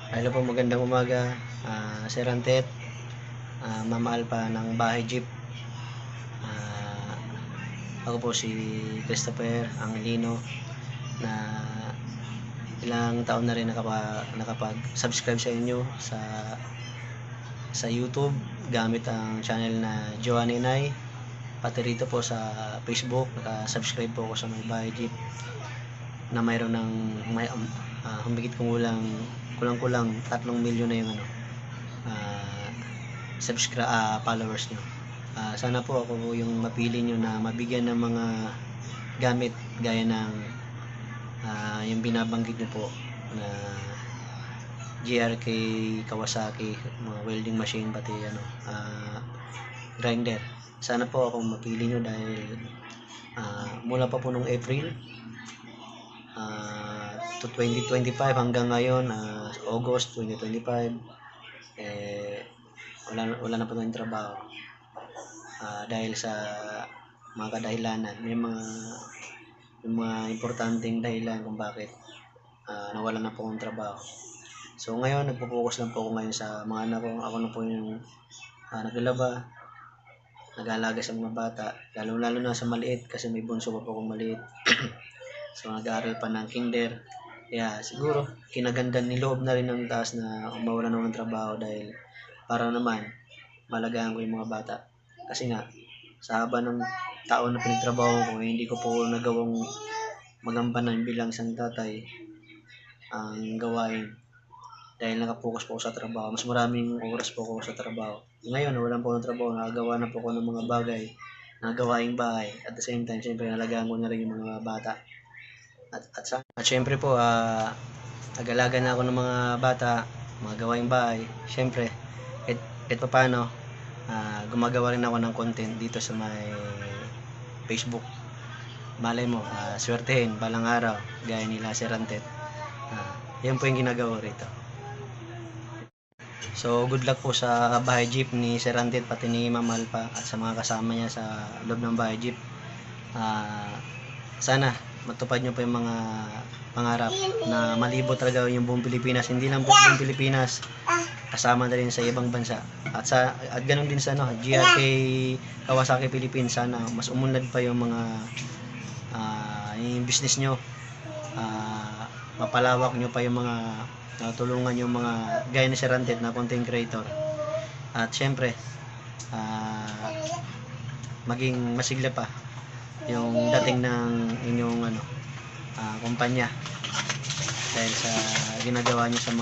Hello po, magandang umaga, Sir Antet, Mama Alpa ng Bahay Jeep. Ako po si Christopher Angelino na ilang taon na rin nakapag-subscribe sa inyo sa YouTube gamit ang channel na Joanny Nay. Pati rito po sa Facebook, subscribe po ako sa may Bahay Jeep na mayroon ng humigit kulang 3 milyon na yung followers nyo. Sana po ako po yung mapili nyo na mabigyan ng mga gamit gaya ng yung binabanggit nyo po na GRK, Kawasaki, mga welding machine, pati grinder. Sana po ako mapili nyo dahil mula pa po nung April to 2025 hanggang ngayon, August 2025, wala na po tayong trabaho dahil sa mga kadahilanan. May mga importanteng dahilan kung bakit nawalan na po akong trabaho. So ngayon nagpo-focus lang po ako ngayon sa mga anak ko. Ako na po yung naglalaba, nag-aalaga sa mga bata, lalo na sa maliit kasi may bunso pa po akong maliit. So nag-aaral pa ng kinder. Kaya siguro kinagandan ni loob na rin ng taas na mawalan ako ng trabaho dahil para naman malagaan ko yung mga bata. Kasi nga sa haba ng taon na pinagtrabaho ko, hindi ko po nagawang magampanan bilang isang tatay ang gawain dahil nakapokus po ako sa trabaho. Mas maraming oras po ako sa trabaho. Ngayon wala po ng trabaho, nakagawa na po ako ng mga bagay na gawaing bahay. At the same time, syempre nalagaan ko na rin yung mga bata. At syempre po, nag-alaga na ako ng mga bata, mga gawaing bahay. Syempre, kahit pa paano, gumagawa rin ako ng content dito sa may Facebook. Malay mo, swertehin, balang araw, gaya nila Sir Antet. Yan po yung ginagawa rito. So, good luck po sa Bahay Jeep ni Sir Antet, pati ni Ma'am Alpa at sa mga kasama niya sa loob ng Bahay Jeep. Sana matupad nyo pa yung mga pangarap na malibot talaga yung buong Pilipinas, hindi lang buong Pilipinas, kasama na rin sa ibang bansa at ganun din sa GRK Kawasaki Philippines. Sana mas umunlad pa yung mga yung business nyo, mapalawak nyo pa yung mga tulungan yung mga gaya ni Sir Antet na content creator, at syempre maging masigla pa yung dating ng inyong kumpanya dahil sa ginagawa niyo sa mga